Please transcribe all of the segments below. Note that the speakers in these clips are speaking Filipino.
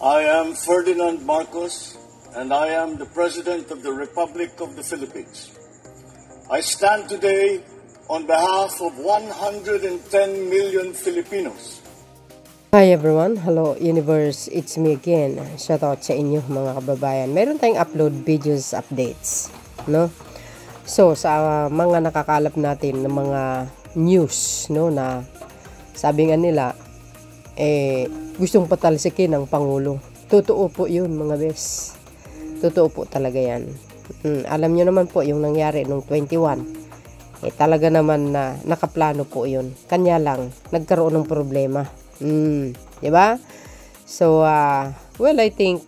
I am Ferdinand Marcos, and I am the President of the Republic of the Philippines. I stand today on behalf of 110 million Filipinos. Hi everyone, hello universe, it's me again. Shoutout sa inyo mga kababayan. Meron tayong upload videos updates, no? So sa mga nakakalap natin ng mga news, no, na sabi nga nila gustong patalsikin ng Pangulo. Totoo po yun mga bes. Totoo po talaga yan. Alam nyo naman po yung nangyari nung 21. Talaga naman na nakaplano po yun. Kanya lang, nagkaroon ng problema. Diba? So, well, I think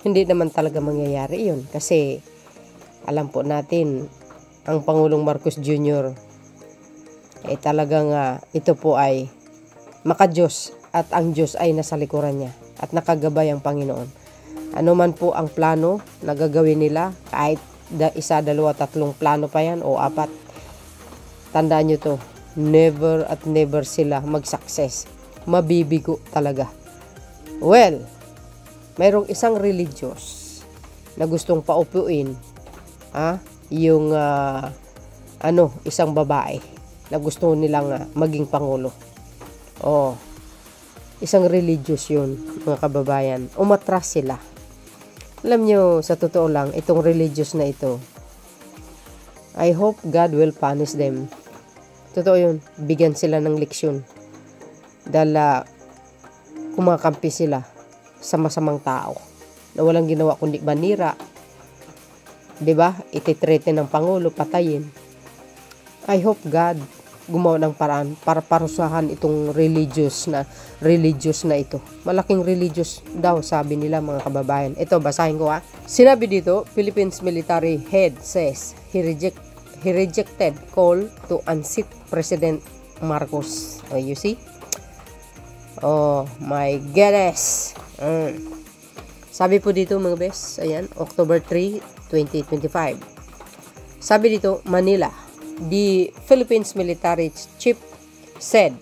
hindi naman talaga mangyayari yun. Kasi, alam po natin, ang Pangulong Marcos Jr. Talagang ito po ay makadiyos at ang Diyos ay nasa likuran niya at nakagabay ang Panginoon. Ano man po ang plano na gagawin nila, kahit isa, dalawa, tatlong plano pa yan o apat, tandaan nyo to, never at never sila mag-success. Mabibigo talaga. Well, mayroong isang religious na gustong paupuin yung isang babae na gusto nilang maging pangulo. Isang religious yun, mga kababayan. Umatras sila. Alam nyo, sa totoo lang, itong religious na ito, I hope God will punish them. Totoo yun. Bigyan sila ng leksyon. Dahil kumakampi sila sa masamang tao na walang ginawa kundi banira. Diba? Ititrete ng Pangulo, patayin. I hope God gumawa ng paraan para parusahan itong religious na ito. Malaking religious daw, sabi nila mga kababayan. Ito, basahin ko Sinabi dito, Philippines military head says he rejected call to unseat President Marcos. You see? Oh my goodness. Sabi po dito mga bes, ayan, October 3, 2025. Sabi dito, Manila. The Philippines military chief said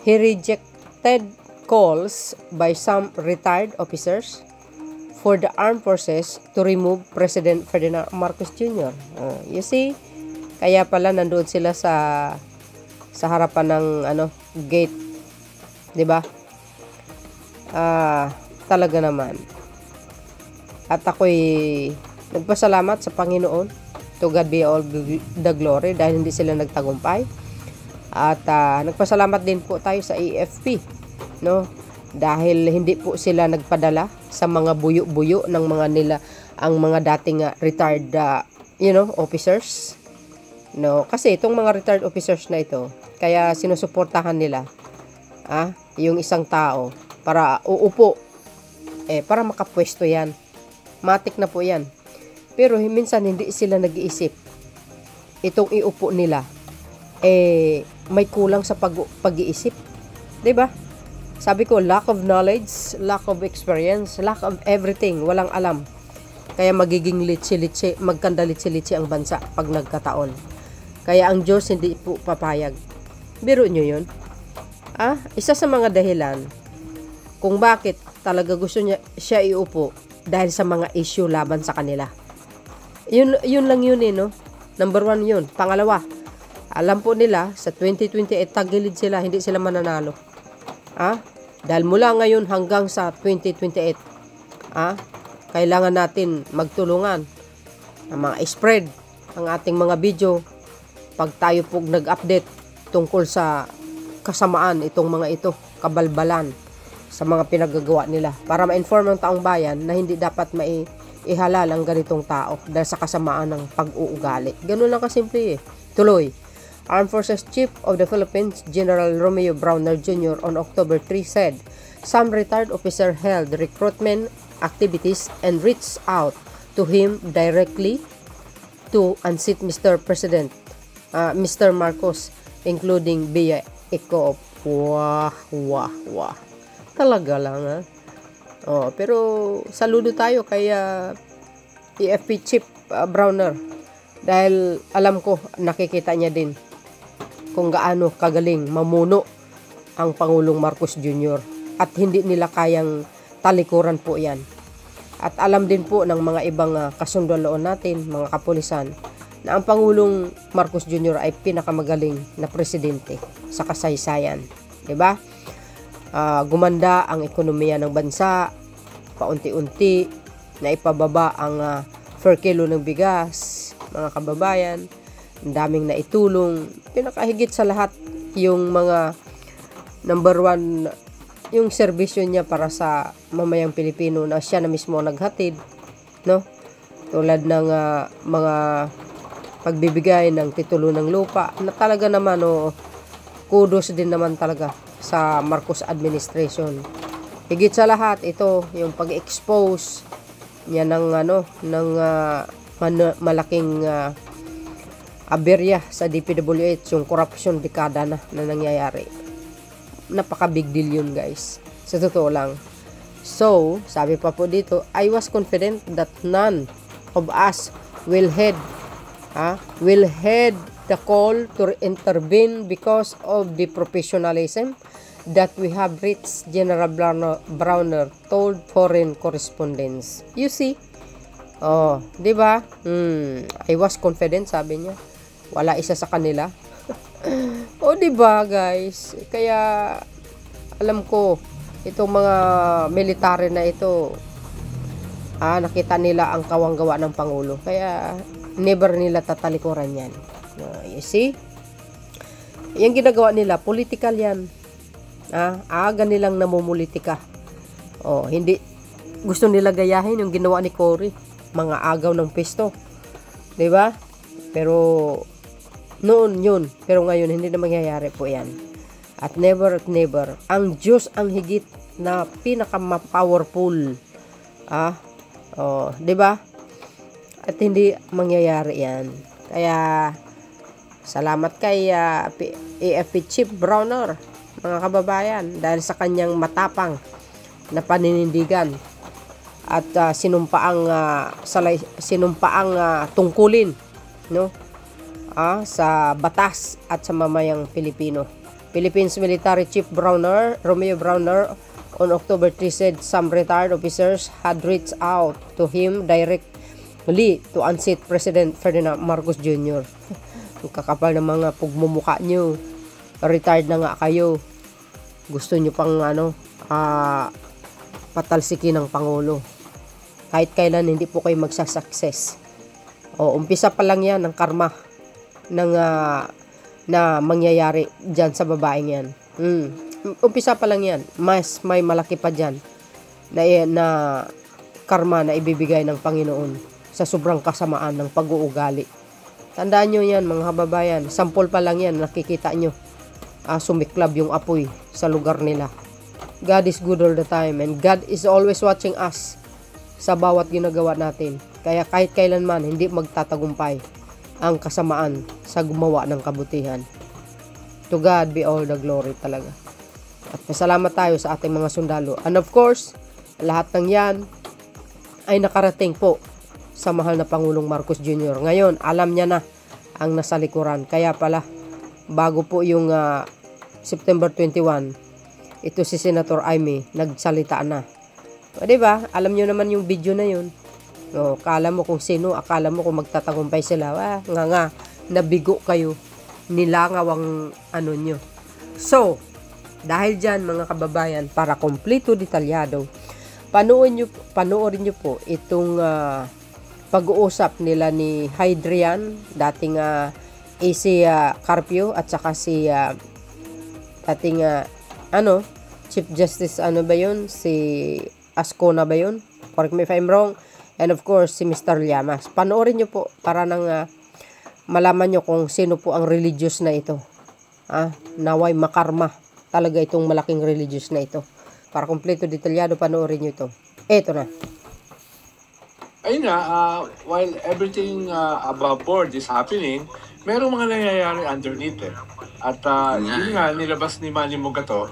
he rejected calls by some retired officers for the armed forces to remove President Ferdinand Marcos Jr. You see? Kaya pala nandoon sila sa harapan ng gate. 'Di ba? Talaga naman. At ako'y nagpasalamat sa Panginoon. To God be all the glory dahil hindi sila nagtagumpay. At nagpasalamat din po tayo sa AFP, no? Dahil hindi po sila nagpadala sa mga buyo-buyo ng ang mga dating retired officers. No, kasi itong mga retired officers na ito, kaya sinusuportahan nila yung isang tao para uupo para makapwesto yan. Matik na po yan. Pero minsan hindi sila nag-iisip. Itong iupo nila may kulang sa pag-iisip. 'Di ba? Sabi ko, lack of knowledge, lack of experience, lack of everything, walang alam. Kaya magiging litsi-litsi, magkandalitsi-litsi ang bansa pag nagkataon. Kaya ang Diyos hindi po papayag. Biro nyo 'yun. Isa sa mga dahilan kung bakit talaga gusto siya iupo dahil sa mga issue laban sa kanila. Yun lang yun no? Number 1 yun. Pangalawa, alam po nila sa 2028 tagilid sila, hindi sila mananalo. Dahil mula ngayon hanggang sa 2028 kailangan natin magtulungan ang mga spread ang ating mga video pag tayo po nag-update tungkol sa kasamaan itong mga ito, kabalbalan sa mga pinagagawa nila para ma-inform ang taong bayan na hindi dapat ihalal ang ganitong tao dahil sa kasamaan ng pag-uugali. Ganun lang kasimple Tuloy. Armed Forces Chief of the Philippines, General Romeo Browner Jr. on October 3 said, some retired officer held recruitment activities and reached out to him directly to unseat Mr. President, Mr. Marcos, including via ECO. Wah. Talaga lang pero saludo tayo kay AFP Chief Browner dahil alam ko nakikita niya din kung gaano kagaling mamuno ang Pangulong Marcos Jr. at hindi nila kayang talikuran po yan. At alam din po ng mga ibang kasunduan natin, mga kapulisan, na ang Pangulong Marcos Jr. ay pinakamagaling na presidente sa kasaysayan. Diba? Gumanda ang ekonomiya ng bansa, paunti-unti, na ipababa ang per kilo ng bigas, mga kababayan, ang daming naitulong, pinakahigit sa lahat yung mga number one, yung serbisyo niya para sa mamayang Pilipino na siya na mismo naghatid, no? Tulad ng mga pagbibigay ng titulo ng lupa na talaga naman kudos din naman talaga sa Marcos administration. Higit sa lahat ito yung pag-expose niya ng malaking aberya sa DPWH, yung corruption dekada na nangyayari. Napaka big deal yun, guys, sa totoo lang. So sabi pa po dito, I was confident that none of us will heed the call to intervene because of the professionalism that we have reached, General Browner told foreign correspondents. You see? Oh, di ba? I was confident, sabi niya. Wala isa sa kanila. O, di ba, guys? Kaya alam ko itong mga military na ito, nakita nila ang kawanggawa ng Pangulo. Kaya never nila tatalikuran yan. You see? Yung ginagawa nila, political yan. Aga nilang namumulitika. Hindi gusto nila gayahin yung ginawa ni Cory, mga agaw ng pesto, 'di ba? Pero noon yun, pero ngayon hindi na mangyayari po 'yan. At never ang Diyos ang higit na pinaka-powerful. 'Di ba? At hindi mangyayari 'yan. Kaya salamat kay AFP Chief Browner, mga kababayan, dahil sa kanyang matapang na paninindigan at sinumpaang tungkulin, no, sa batas at sa mamayang Pilipino. Philippines Military Chief Romeo Browner on October 3 said some retired officers had reached out to him directly to unseat President Ferdinand Marcos Jr. Ang kakapal ng mga pugmumuka nyo, retired na nga kayo, gusto nyo pang patalsikin ng Pangulo. Kahit kailan hindi po kayo magsasucess. Umpisa pa lang yan ng karma na mangyayari dyan sa babaeng yan. Umpisa pa lang yan. Mas may malaki pa dyan na karma na ibibigay ng Panginoon sa sobrang kasamaan ng pag-uugali. Tandaan nyo yan, mga kababayan. Sample pa lang yan, nakikita nyo. Sumiklab yung apoy sa lugar nila. God is good all the time, and God is always watching us sa bawat ginagawa natin. Kaya kahit kailanman hindi magtatagumpay ang kasamaan sa gumawa ng kabutihan. To God be all the glory talaga. At pasalamat tayo sa ating mga sundalo. And of course, lahat ng yan ay nakarating po sa mahal na Pangulong Marcos Jr. Ngayon, alam niya na ang nasa likuran. Kaya pala, bago po yung September 21, ito si Senator Amy nagsalita na. Diba? Alam nyo naman yung video na yun. Akala mo kung sino, akala mo kung magtatagumpay sila. Nabigo kayo. Nilangaw ang nyo. So, dahil dyan, mga kababayan, para kompleto detalyado, panoorin nyo po itong pag-uusap nila ni Hadrian, dating AC Carpio, at saka si dating Chief Justice ba yun? Si Ascona ba yun? Correct me if I'm wrong. And of course, si Mr. Llamas. Panoorin nyo po para nang malaman nyo kung sino po ang religious na ito. Naway makarma talaga itong malaking religious na ito. Para kompleto detalyado, panoorin nyo ito. Eto na. Ayun nga, while everything above board is happening, merong mga nangyayari underneath At yun nga, nilabas ni Manny Mogato,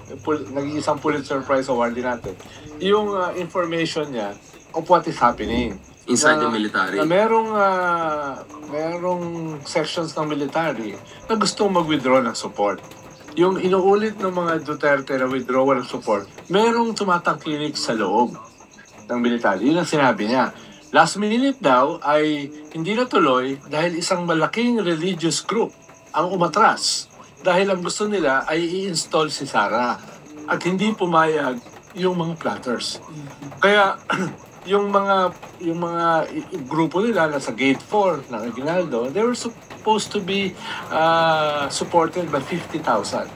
nag-iisang Pulitzer Prize Award din natin, yung information niya of what is happening. Inside the military. Na merong sections ng military na gustong mag-withdraw ng support. yung inuulit ng mga Duterte na withdrawal of support, merong tumatangkilik sa loob ng militaryo. Yun ang sinabi niya. Last minute daw ay hindi natuloy dahil isang malaking religious group ang umatras. Dahil ang gusto nila ay i-install si Sara at hindi pumayag yung mga plotters. Kaya yung mga grupo nila nasa Gate 4 ng Aguinaldo, they were supposed to be supported by 50,000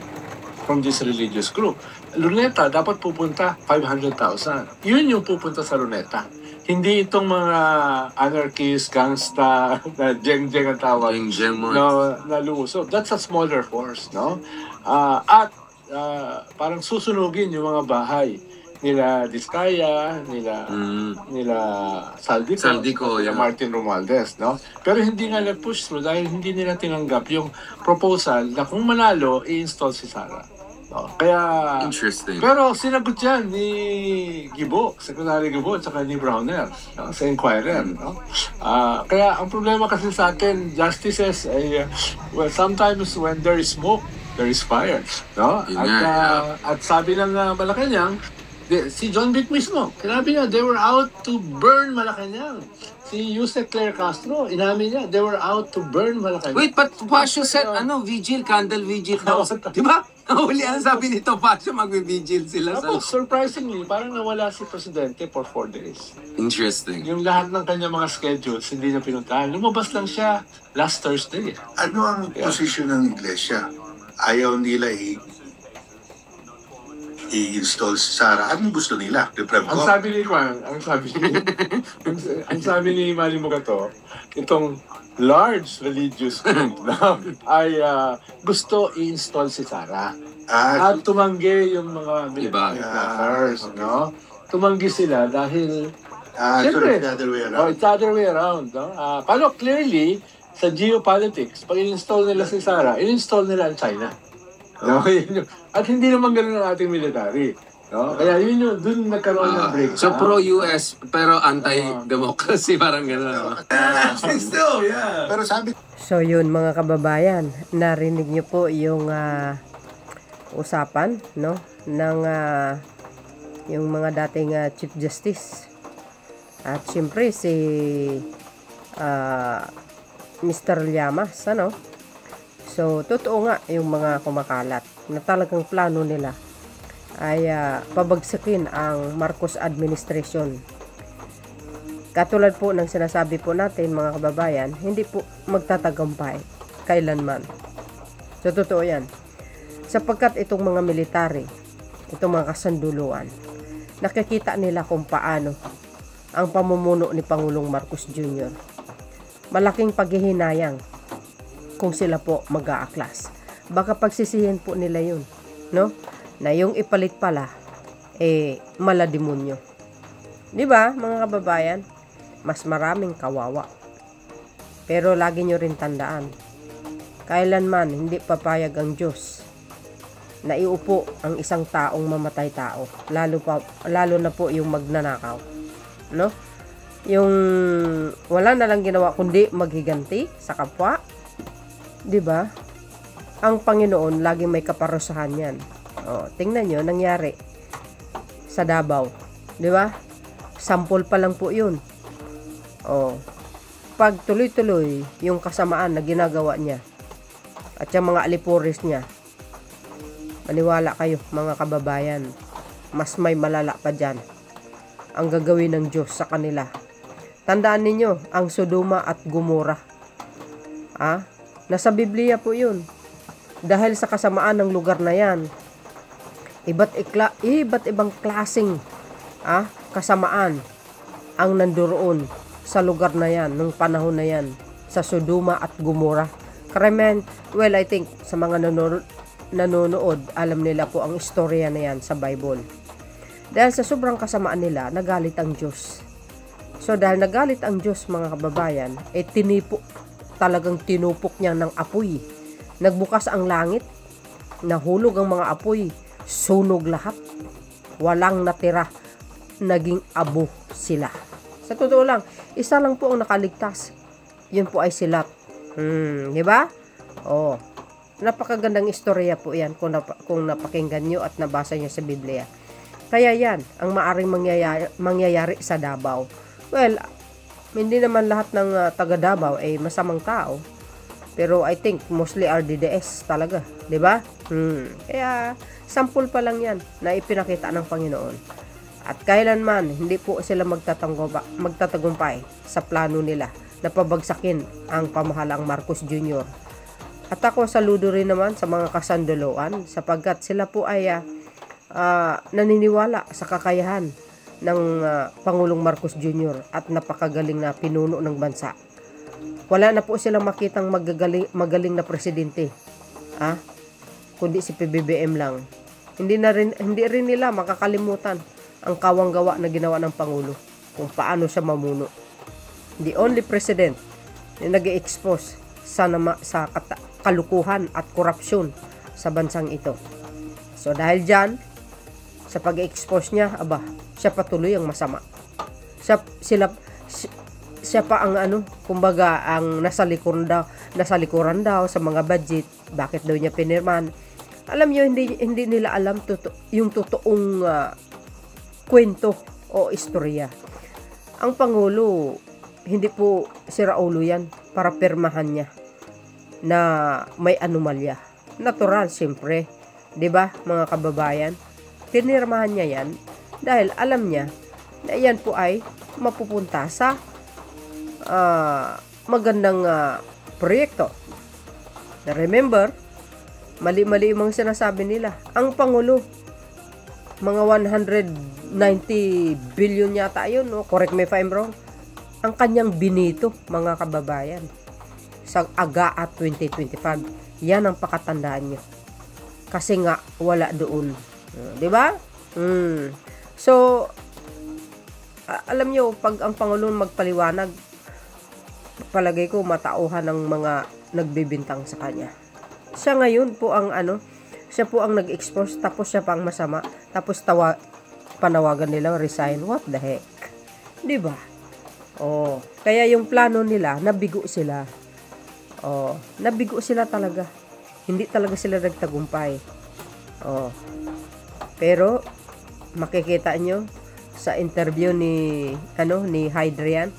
from this religious group. Luneta dapat pupunta 500,000. Yun yung pupunta sa Luneta. Hindi itong mga anarchist, gangsta, na jeng-jeng ang tawag, na lumusob. That's a smaller force, no? At parang susunugin yung mga bahay nila Diskaya, nila Saldico, yeah. Martin Romualdez, no? Pero hindi nga na-push through dahil hindi nila tinanggap yung proposal na kung manalo, i-install si Sara. No? Kaya, interesting. Pero sinagot yan ni Gibo, Secretary Gibo, at saka ni Browner, no? Sa Inquirer, no? Kaya ang problema kasi sa akin, justices, well, sometimes when there is smoke, there is fire, no? At sabi ng Malacanang, si John Vic mismo, sinabi niya, they were out to burn Malacanang. Si Yusek Claire Castro, inamin niya, they were out to burn Malacanang. Wait, but Pasio said, candle vigil daw. Di ba? Nahuli ang sabi nito, Pasio, magbe-vigil sila. Tapos, surprisingly, parang nawala si Presidente for 4 days. Interesting. Yung lahat ng kanyang mga schedules, hindi niya pinuntahan. Lumabas lang siya last Thursday. Ano ang posisyon ng iglesia? Ayaw nila i-install si Sara. Anong gusto nila? Ang sabi ni Juan, ang sabi ni Manny Mugato, itong large religious group ay gusto i-install si Sara. At tumanggi yung mga military planners, no? Tumanggi sila dahil siyempre, it's the other way around. It's the other way around, no? Pero clearly, sa geopolitics, pag in-install nila si Sara, in-install nila ang China. No? At hindi naman ganun ang ating military. No? Kaya yun yung, dun nagkaroon ng break. So pro-US, pero anti-democracy, parang gano'n. Still, yeah. Pero sabi... So yun mga kababayan, narinig niyo po yung usapan, no, ng yung mga dating Chief Justice. At siyempre si Mr. Llamas, ano? So, totoo nga yung mga kumakalat na talagang plano nila ay pabagsakin ang Marcos administration. Katulad po ng sinasabi po natin mga kababayan, hindi po magtatagumpay kailanman. So, totoo yan. Sapagkat itong mga military, itong mga kasanduluan, nakikita nila kung paano ang pamumuno ni Pangulong Marcos Jr. Malaking paghihinayang kung sila po mag-aaklas. Baka pagsisihin po nila yun, no? Na yung ipalit pala, malademonyo. Di ba, mga kababayan? Mas maraming kawawa. Pero lagi nyo rin tandaan, kailanman hindi papayag ang Diyos na iupo ang isang taong mamatay tao. Lalo na po yung magnanakaw. No? Yung wala na lang ginawa kundi maghiganti sa kapwa. 'Di ba? Ang Panginoon laging may kaparusahan 'yan. Tingnan niyo nangyari sa Davao, 'di ba? Sample pa lang po 'yun. Pag tuloy-tuloy yung kasamaan na ginagawa niya at yung mga alipuris niya, maniwala kayo mga kababayan, mas may malala pa diyan ang gagawin ng Diyos sa kanila. Tandaan ninyo ang Sodoma at Gomora. Nasa Biblia po yun. Dahil sa kasamaan ng lugar na yan, iba't ibang klaseng kasamaan ang nandoon sa lugar na yan, nung panahon na yan, sa Sodoma at Gomora. Karamihan, well, I think, sa mga nanonood, alam nila po ang istorya na yan sa Bible. Dahil sa sobrang kasamaan nila, nagalit ang Diyos. So, dahil nagalit ang Diyos, mga kababayan, talagang tinupok niya ng apoy. Nagbukas ang langit, nahulog ang mga apoy, sunog lahat. Walang natira, naging abo sila. Sa totoo lang, isa lang po ang nakaligtas. Yun po ay si Lot. Di ba? napakagandang istorya po yan kung napakinggan nyo at nabasa nyo sa Biblia. Kaya yan, ang maaring mangyayari sa Davao. Well, hindi naman lahat ng taga Davao ay masamang tao. Pero I think mostly RDDS talaga, 'di ba? Kaya sample pa lang 'yan na ipinakita ng Panginoon. At kailanman hindi po sila magtatagumpay sa plano nila na pabagsakin ang pamahalang Marcos Jr. At ako saludo rin naman sa mga kasanduluan sapagkat sila po ay naniniwala sa kakayahan ng Pangulong Marcos Jr. at napakagaling na pinuno ng bansa. Wala na po silang makitang magaling na presidente. Kundi si PBBM lang. Hindi rin nila makakalimutan ang kawanggawa na ginawa ng Pangulo kung paano siya mamuno. The only president na nag-expose sa kalukuhan at korupsyon sa bansang ito. So dahil dyan, sa pag-expose niya, siya patuloy ang masama. Siya pa ang kumbaga ang nasa likuran daw sa mga budget, bakit daw niya pinirman. Alam niyo, hindi nila alam yung totoong kwento o istorya. Ang Pangulo, hindi po sira ulo yan para pirmahan niya na may anomalya. Natural, siyempre. 'Di ba, mga kababayan? Pinirmahan niya yan dahil alam niya na yan po ay mapupunta sa magandang proyekto. Na remember, mali-mali yung mga sinasabi nila. Ang Pangulo, mga 190 billion yata yun, no? Correct me if I'm wrong. Ang kanyang binito, mga kababayan, sa AGA 2025. Yan ang pakatandaan nyo. Kasi nga, wala doon. Diba? So, alam nyo, pag ang Pangulo magpaliwanag, palagay ko matauhan ng mga nagbibintang sa kanya. Siya ngayon po ang siya po ang nag-expose, tapos siya pa ang masama, tapos panawagan nila resign. What the heck? 'Di ba? Kaya yung plano nila, nabigo sila. Nabigo sila talaga. Hindi talaga sila nagtagumpay. Pero makikita nyo sa interview ni Hadrian,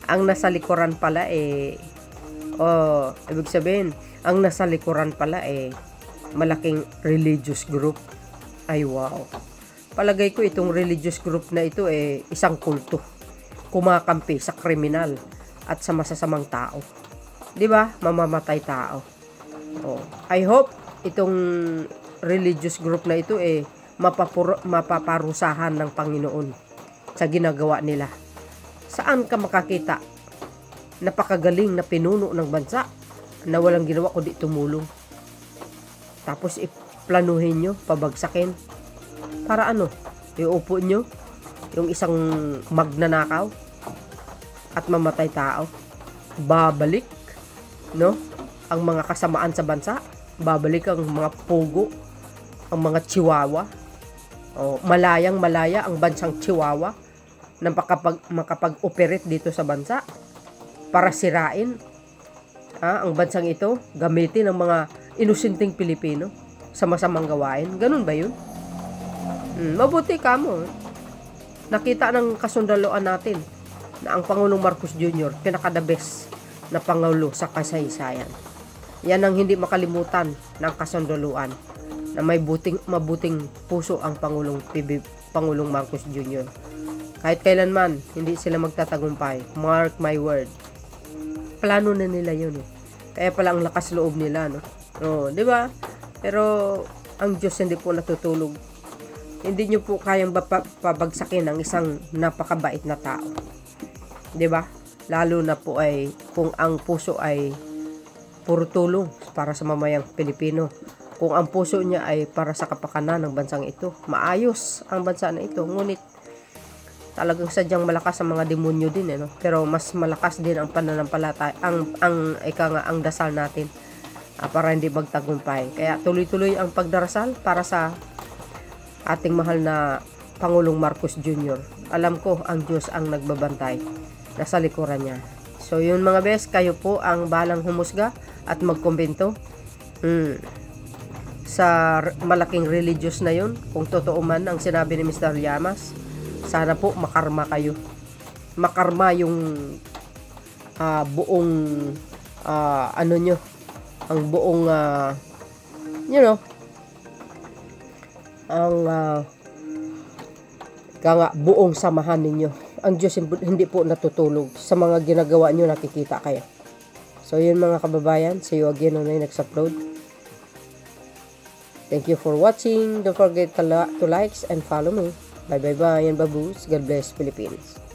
ang nasa likuran pala ibig sabihin, ang nasa likuran pala malaking religious group. Ay wow. Palagay ko itong religious group na ito isang kulto. Kumakampi sa kriminal at sa masasamang tao. 'Di ba? Mamamatay tao. I hope itong religious group na ito mapaparusahan ng Panginoon sa ginagawa nila. Saan ka makakita napakagaling na pinuno ng bansa na walang ginawa kundi tumulong? Tapos iplanuhin nyo, pabagsakin. Para iupo nyo yung isang magnanakaw at mamatay tao. Babalik, no? Ang mga kasamaan sa bansa. Babalik ang mga pugo, ang mga chihuahua. Malayang-malaya ang bansang Chihuahua na makapag-operate dito sa bansa para sirain ang bansang ito, gamitin ng mga inusinting Pilipino sa masamang gawain. Ganun ba yun? Mabuti ka mo. Nakita ng kasundaluan natin na ang Pangulong Marcos Jr. pinaka-the best na Pangulo sa kasaysayan. Yan ang hindi makalimutan ng kasundaluan na may mabuting puso ang Pangulong Marcos Jr. Kahit kailanman, hindi sila magtatagumpay. Mark my word. Plano na nila yun. Kaya pala ang lakas loob nila, no? Di ba? Pero ang Diyos hindi po natutulog. Hindi nyo po kayang pabagsakin ang isang napakabait na tao. Di ba? Lalo na po kung ang puso ay puro tulong para sa mamayang Pilipino. Kung ang puso niya ay para sa kapakanan ng bansang ito. Maayos ang bansa na ito. Ngunit talagang sadyang malakas ang mga demonyo din, no? Pero mas malakas din ang pananampalataya, ang dasal natin para hindi magtagumpay. Kaya tuloy-tuloy ang pagdarasal para sa ating mahal na Pangulong Marcos Jr. Alam ko ang Diyos ang nagbabantay, nasa likuran niya. So yun mga bes, kayo po ang balang humusga at magkumbento. Sa malaking religious na yun, kung totoo man ang sinabi ni Mr. Llamas, sana po makarma kayo. Makarma yung buong ano nyo, ang buong you know, ang buong samahan ninyo. Ang Diyos hindi po natutulog sa mga ginagawa nyo, nakikita kayo. So yun mga kababayan, see you again on my next upload. Thank you for watching. Don't forget to likes and follow me. Bye bye bye and baboos. God bless Philippines.